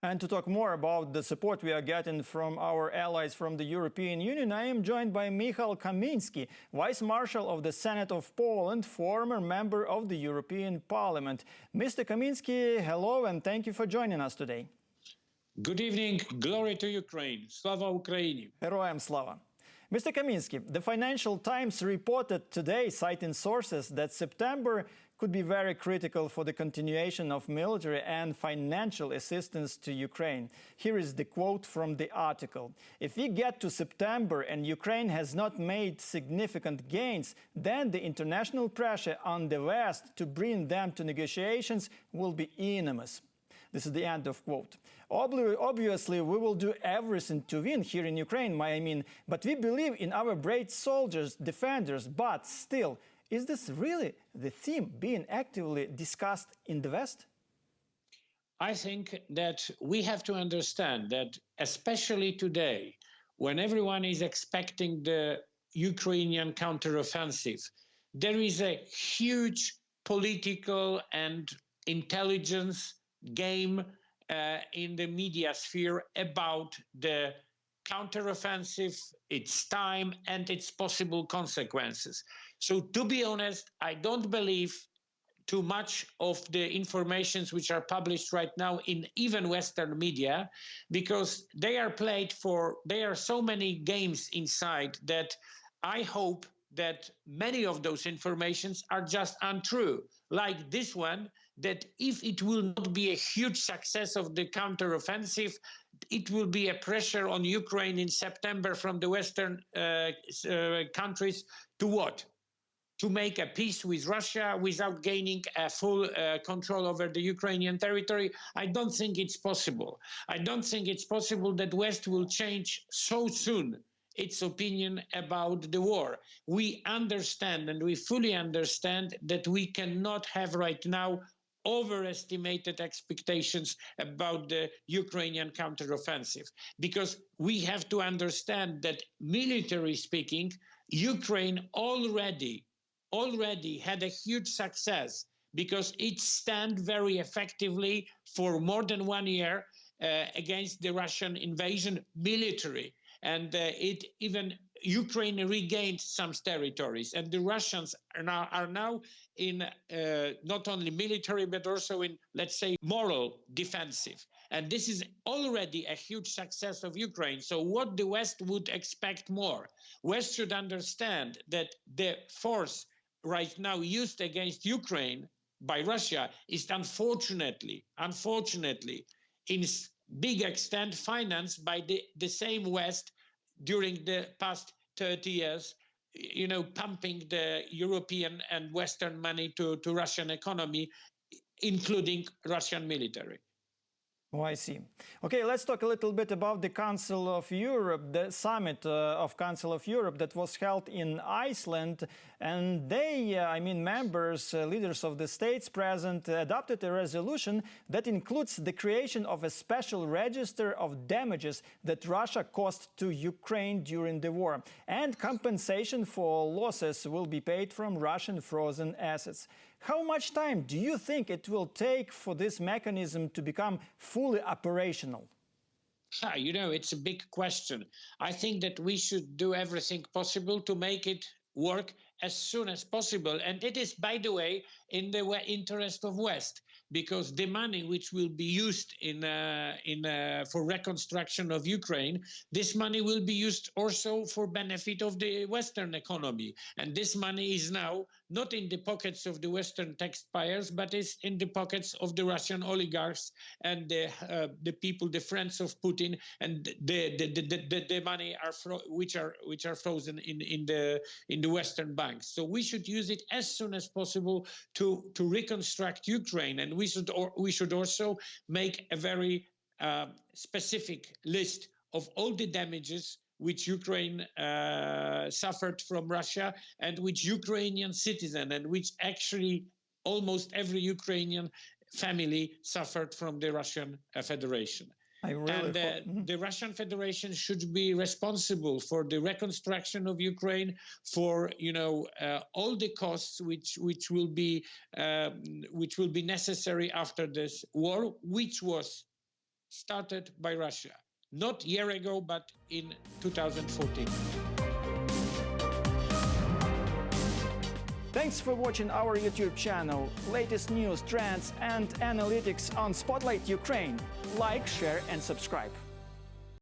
And to talk more about the support we are getting from our allies from the European Union, I am joined by Michał Kamiński, Vice Marshal of the Senate of Poland, former member of the European Parliament. Mr. Kamiński, hello and thank you for joining us today. Good evening. Glory to Ukraine. Slava Ukraini. Heroям слава. Mr. Kamiński, the Financial Times reported today, citing sources, that September could be very critical for the continuation of military and financial assistance to Ukraine. Here is the quote from the article. If we get to September and Ukraine has not made significant gains, then the international pressure on the West to bring them to negotiations will be enormous. This is the end of quote. Obviously, we will do everything to win here in Ukraine, but we believe in our brave soldiers, defenders, but still, is this really the theme being actively discussed in the West? I think that we have to understand that, especially today, when everyone is expecting the Ukrainian counteroffensive, there is a huge political and intelligence game in the media sphere about the counteroffensive, its time, and its possible consequences. So, to be honest, I don't believe too much of the informations which are published right now in even Western media, because there are so many games inside that I hope that many of those informations are just untrue, like this one, that if it will not be a huge success of the counteroffensive, it will be a pressure on Ukraine in September from the Western countries to what? To make a peace with Russia without gaining a full control over the Ukrainian territory. I don't think it's possible. I don't think it's possible that West will change so soon its opinion about the war. We understand, and we fully understand, that we cannot have right now overestimated expectations about the Ukrainian counteroffensive, because we have to understand that, military speaking, Ukraine already had a huge success, because it stand very effectively for more than 1 year against the Russian invasion military. And Ukraine regained some territories, and the Russians are now in not only military but also in, let's say, moral defensive. And this is already a huge success of Ukraine. So what the West would expect more? West should understand that the force right now used against Ukraine by Russia is unfortunately in big extent financed by the same West during the past 30 years, pumping the European and Western money to Russian economy, including Russian military. Oh, I see. Okay, let's talk a little bit about the Council of Europe, the summit of Council of Europe that was held in Iceland. And they, members, leaders of the states present, adopted a resolution that includes the creation of a special register of damages that Russia caused to Ukraine during the war. And compensation for losses will be paid from Russian frozen assets. How much time do you think it will take for this mechanism to become fully operational? It's a big question. I think that we should do everything possible to make it work as soon as possible. And it is, by the way, in the interest of West, because the money which will be used for reconstruction of Ukraine, this money will be used also for benefit of the Western economy. And this money is now not in the pockets of the Western taxpayers, but is in the pockets of the Russian oligarchs and the people, the friends of Putin, and the money which are frozen in the Western banks. So we should use it as soon as possible to reconstruct Ukraine, and we should also make a very specific list of all the damages which Ukraine suffered from Russia, and which Ukrainian citizen, and which actually almost every Ukrainian family suffered from the Russian Federation. The Russian Federation should be responsible for the reconstruction of Ukraine, for all the costs which will be necessary after this war, which was started by Russia. Not a year ago, but in 2014. Thanks for watching our YouTube channel. Latest news, trends and analytics on Spotlight Ukraine. Like, share and subscribe.